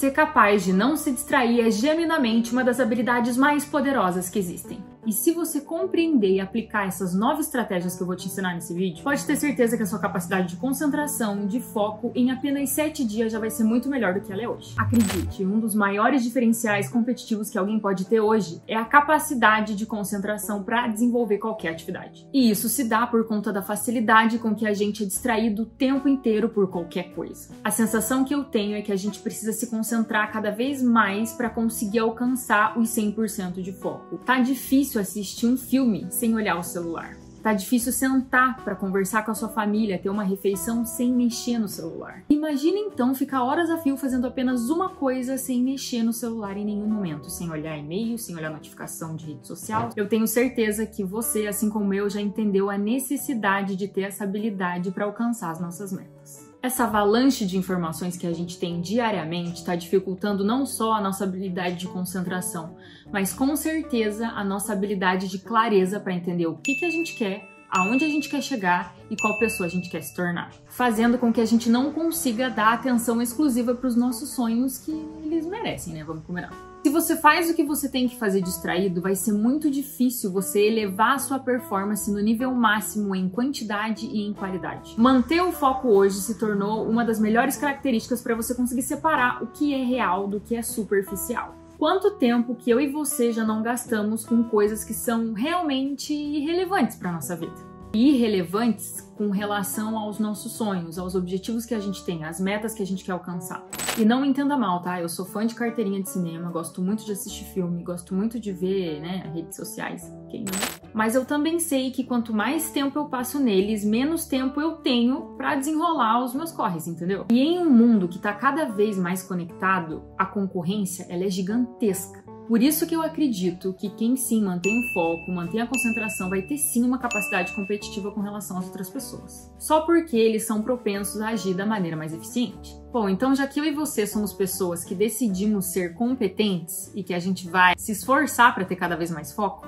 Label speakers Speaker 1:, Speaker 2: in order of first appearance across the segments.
Speaker 1: Ser capaz de não se distrair é genuinamente uma das habilidades mais poderosas que existem. E se você compreender e aplicar essas 9 estratégias que eu vou te ensinar nesse vídeo, pode ter certeza que a sua capacidade de concentração, de foco, em apenas 7 dias já vai ser muito melhor do que ela é hoje. Acredite, um dos maiores diferenciais competitivos que alguém pode ter hoje é a capacidade de concentração para desenvolver qualquer atividade. E isso se dá por conta da facilidade com que a gente é distraído o tempo inteiro por qualquer coisa. A sensação que eu tenho é que a gente precisa se concentrar cada vez mais para conseguir alcançar os 100% de foco. Tá difícil assistir um filme sem olhar o celular. Tá difícil sentar para conversar com a sua família, ter uma refeição sem mexer no celular. Imagina então ficar horas a fio fazendo apenas uma coisa sem mexer no celular em nenhum momento, sem olhar e-mail, sem olhar notificação de rede social. Eu tenho certeza que você, assim como eu, já entendeu a necessidade de ter essa habilidade para alcançar as nossas metas. Essa avalanche de informações que a gente tem diariamente está dificultando não só a nossa habilidade de concentração, mas com certeza a nossa habilidade de clareza para entender o que a gente quer, aonde a gente quer chegar e qual pessoa a gente quer se tornar, fazendo com que a gente não consiga dar atenção exclusiva para os nossos sonhos que eles merecem, né? Vamos combinar. Se você faz o que você tem que fazer distraído, vai ser muito difícil você elevar a sua performance no nível máximo em quantidade e em qualidade. Manter o foco hoje se tornou uma das melhores características para você conseguir separar o que é real do que é superficial. Quanto tempo que eu e você já não gastamos com coisas que são realmente irrelevantes para nossa vida? Irrelevantes com relação aos nossos sonhos, aos objetivos que a gente tem, às metas que a gente quer alcançar. E não me entenda mal, tá? Eu sou fã de carteirinha de cinema, gosto muito de assistir filme, gosto muito de ver, redes sociais, quem não? Mas eu também sei que quanto mais tempo eu passo neles, menos tempo eu tenho pra desenrolar os meus corres, entendeu? E em um mundo que tá cada vez mais conectado, a concorrência, ela é gigantesca. Por isso que eu acredito que quem sim mantém o foco, mantém a concentração, vai ter sim uma capacidade competitiva com relação às outras pessoas. Só porque eles são propensos a agir da maneira mais eficiente. Bom, então já que eu e você somos pessoas que decidimos ser competentes e que a gente vai se esforçar para ter cada vez mais foco,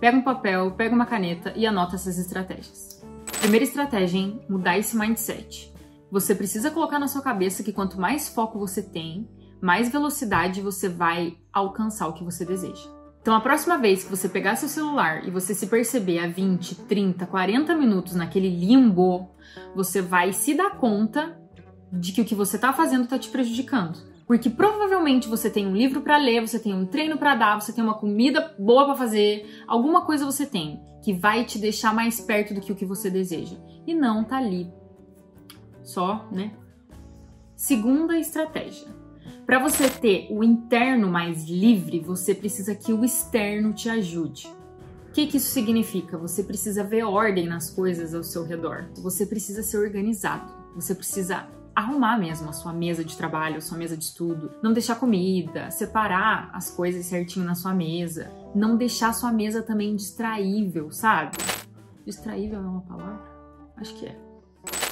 Speaker 1: pega um papel, pega uma caneta e anota essas estratégias. Primeira estratégia, hein? Mudar esse mindset. Você precisa colocar na sua cabeça que quanto mais foco você tem, mais velocidade você vai alcançar o que você deseja. Então, a próxima vez que você pegar seu celular e você se perceber a 20, 30, 40 minutos naquele limbo, você vai se dar conta de que o que você tá fazendo tá te prejudicando. Porque provavelmente você tem um livro para ler, você tem um treino para dar, você tem uma comida boa para fazer, alguma coisa você tem que vai te deixar mais perto do que o que você deseja. E não tá ali. Só, Segunda estratégia. Para você ter o interno mais livre, você precisa que o externo te ajude. O que isso significa? Você precisa ver ordem nas coisas ao seu redor. Você precisa ser organizado. Você precisa arrumar mesmo a sua mesa de trabalho, a sua mesa de estudo. Não deixar comida, separar as coisas certinho na sua mesa. Não deixar a sua mesa também distraível, sabe? Distraível é uma palavra? Acho que é.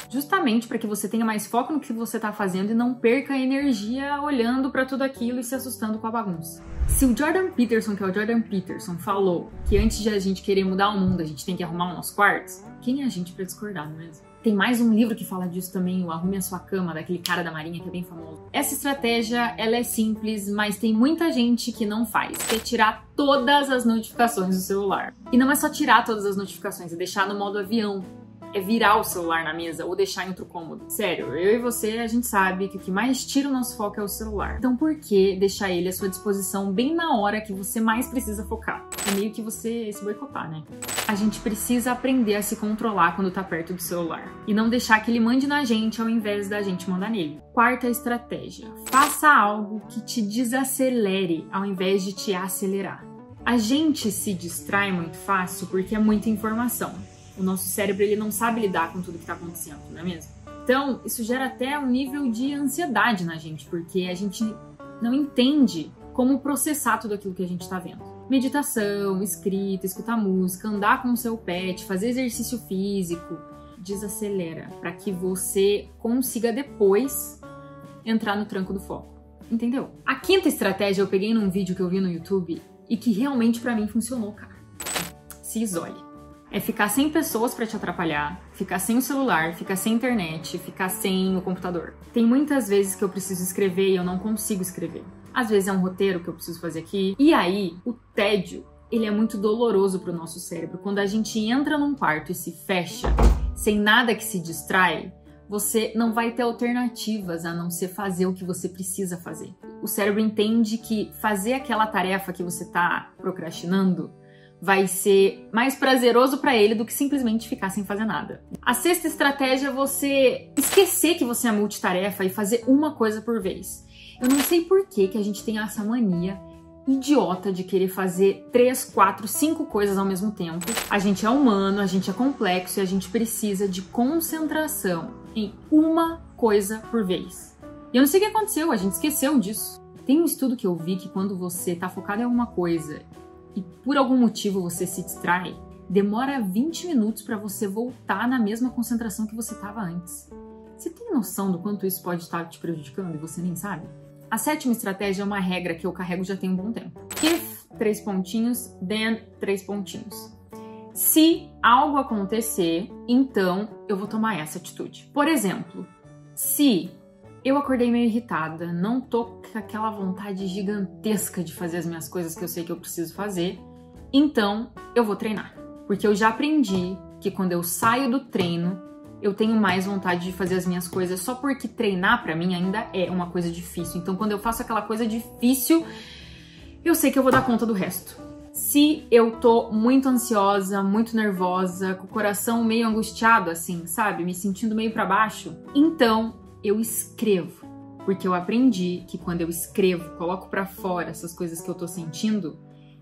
Speaker 1: Justamente para que você tenha mais foco no que você está fazendo e não perca energia olhando para tudo aquilo e se assustando com a bagunça. Se o Jordan Peterson, que é o Jordan Peterson, falou que antes de a gente querer mudar o mundo, a gente tem que arrumar os nossos quartos, quem é a gente para discordar, não é mesmo? Tem mais um livro que fala disso também, o Arrume a Sua Cama, daquele cara da Marinha que é bem famoso. Essa estratégia, ela é simples, mas tem muita gente que não faz, que é tirar todas as notificações do celular. E não é só tirar todas as notificações, é deixar no modo avião. É virar o celular na mesa ou deixar em outro cômodo. Sério, eu e você, a gente sabe que o que mais tira o nosso foco é o celular. Então por que deixar ele à sua disposição bem na hora que você mais precisa focar? É meio que você se boicotar, né? A gente precisa aprender a se controlar quando tá perto do celular. E não deixar que ele mande na gente ao invés da gente mandar nele. Quarta estratégia. Faça algo que te desacelere ao invés de te acelerar. A gente se distrai muito fácil porque é muita informação. O nosso cérebro ele não sabe lidar com tudo que está acontecendo, não é mesmo? Então, isso gera até um nível de ansiedade na gente, porque a gente não entende como processar tudo aquilo que a gente está vendo. Meditação, escrita, escutar música, andar com o seu pet, fazer exercício físico, desacelera para que você consiga depois entrar no tranco do foco. Entendeu? A quinta estratégia eu peguei num vídeo que eu vi no YouTube e que realmente para mim funcionou, cara. Se isole. É ficar sem pessoas para te atrapalhar, ficar sem o celular, ficar sem internet, ficar sem o computador. Tem muitas vezes que eu preciso escrever e eu não consigo escrever. Às vezes é um roteiro que eu preciso fazer aqui. E aí, o tédio, ele é muito doloroso pro nosso cérebro. Quando a gente entra num quarto e se fecha, sem nada que se distrai, você não vai ter alternativas a não ser fazer o que você precisa fazer. O cérebro entende que fazer aquela tarefa que você tá procrastinando vai ser mais prazeroso para ele do que simplesmente ficar sem fazer nada. A sexta estratégia é você esquecer que você é multitarefa e fazer uma coisa por vez. Eu não sei por que a gente tem essa mania idiota de querer fazer 3, 4, 5 coisas ao mesmo tempo. A gente é humano, a gente é complexo e a gente precisa de concentração em uma coisa por vez. E eu não sei o que aconteceu, a gente esqueceu disso. Tem um estudo que eu vi que quando você tá focado em alguma coisa e por algum motivo você se distrai, demora 20 minutos para você voltar na mesma concentração que você estava antes. Você tem noção do quanto isso pode estar te prejudicando e você nem sabe? A sétima estratégia é uma regra que eu carrego já tem um bom tempo. If, 3 pontinhos, then, 3 pontinhos. Se algo acontecer, então eu vou tomar essa atitude. Por exemplo, se eu acordei meio irritada, não tô com aquela vontade gigantesca de fazer as minhas coisas que eu sei que eu preciso fazer, então eu vou treinar. Porque eu já aprendi que quando eu saio do treino, eu tenho mais vontade de fazer as minhas coisas, só porque treinar pra mim ainda é uma coisa difícil. Então quando eu faço aquela coisa difícil, eu sei que eu vou dar conta do resto. Se eu tô muito ansiosa, muito nervosa, com o coração meio angustiado assim, sabe? Me sentindo meio pra baixo, então eu escrevo, porque eu aprendi que quando eu escrevo, coloco pra fora essas coisas que eu tô sentindo,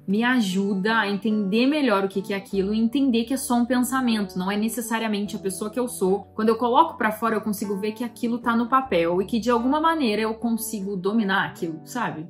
Speaker 1: me ajuda a entender melhor o que é aquilo e entender que é só um pensamento, não é necessariamente a pessoa que eu sou. Quando eu coloco pra fora, eu consigo ver que aquilo tá no papel e que de alguma maneira eu consigo dominar aquilo, sabe?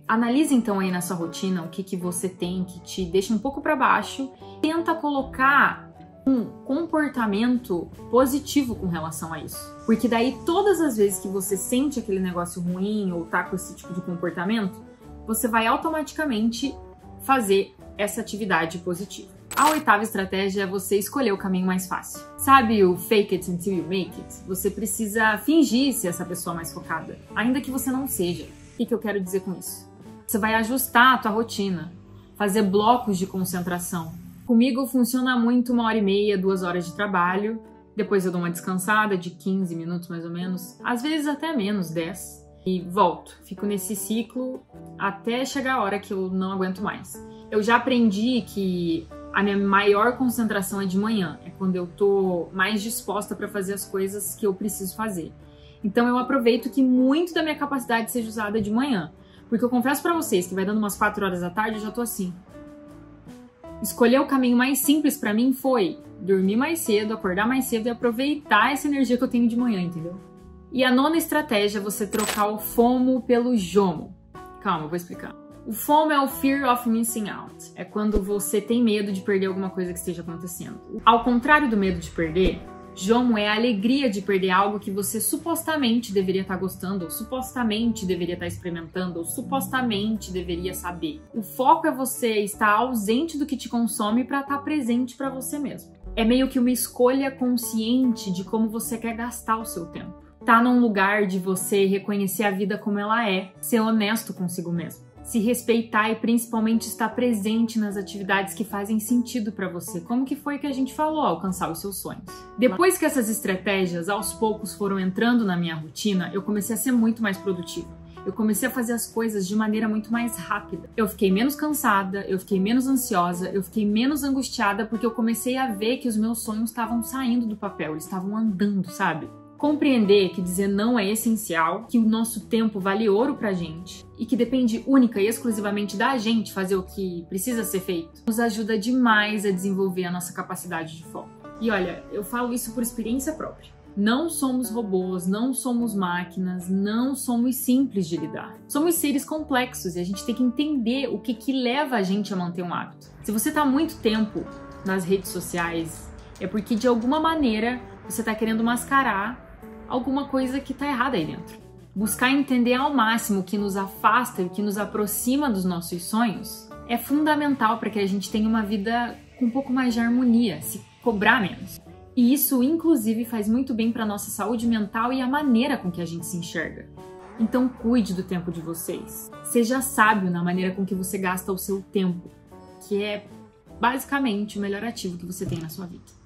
Speaker 1: Analise então aí na sua rotina o que você tem que te deixa um pouco pra baixo, tenta colocar um comportamento positivo com relação a isso. Porque daí todas as vezes que você sente aquele negócio ruim ou tá com esse tipo de comportamento, você vai automaticamente fazer essa atividade positiva. A oitava estratégia é você escolher o caminho mais fácil. Sabe o fake it until you make it? Você precisa fingir ser essa pessoa mais focada, ainda que você não seja. O que eu quero dizer com isso? Você vai ajustar a tua rotina, fazer blocos de concentração. Comigo funciona muito 1h30, 2 horas de trabalho, depois eu dou uma descansada de 15 minutos mais ou menos, às vezes até menos, 10, e volto. Fico nesse ciclo até chegar a hora que eu não aguento mais. Eu já aprendi que a minha maior concentração é de manhã, é quando eu tô mais disposta para fazer as coisas que eu preciso fazer. Então eu aproveito que muito da minha capacidade seja usada de manhã, porque eu confesso para vocês que vai dando umas 4 horas da tarde eu já tô assim. Escolher o caminho mais simples pra mim foi dormir mais cedo, acordar mais cedo e aproveitar essa energia que eu tenho de manhã, entendeu? E a nona estratégia é você trocar o FOMO pelo JOMO. Calma, eu vou explicar. O FOMO é o Fear of Missing Out. É quando você tem medo de perder alguma coisa que esteja acontecendo. Ao contrário do medo de perder, JOMO é a alegria de perder algo que você supostamente deveria estar gostando, ou supostamente deveria estar experimentando, ou supostamente deveria saber. O foco é você estar ausente do que te consome para estar presente para você mesmo. É meio que uma escolha consciente de como você quer gastar o seu tempo. Tá num lugar de você reconhecer a vida como ela é, ser honesto consigo mesmo. Se respeitar e principalmente estar presente nas atividades que fazem sentido para você, como que foi que a gente falou, alcançar os seus sonhos. Depois que essas estratégias aos poucos foram entrando na minha rotina, eu comecei a ser muito mais produtiva. Eu comecei a fazer as coisas de maneira muito mais rápida. Eu fiquei menos cansada, eu fiquei menos ansiosa, eu fiquei menos angustiada porque eu comecei a ver que os meus sonhos estavam saindo do papel, eles estavam andando, sabe? Compreender que dizer não é essencial, que o nosso tempo vale ouro pra gente e que depende única e exclusivamente da gente fazer o que precisa ser feito, nos ajuda demais a desenvolver a nossa capacidade de foco. E olha, eu falo isso por experiência própria. Não somos robôs, não somos máquinas, não somos simples de lidar. Somos seres complexos e a gente tem que entender o que leva a gente a manter um hábito. Se você tá há muito tempo nas redes sociais, é porque de alguma maneira você tá querendo mascarar alguma coisa que tá errada aí dentro. Buscar entender ao máximo o que nos afasta e o que nos aproxima dos nossos sonhos é fundamental para que a gente tenha uma vida com um pouco mais de harmonia, se cobrar menos. E isso, inclusive, faz muito bem para nossa saúde mental e a maneira com que a gente se enxerga. Então, cuide do tempo de vocês. Seja sábio na maneira com que você gasta o seu tempo, que é basicamente o melhor ativo que você tem na sua vida.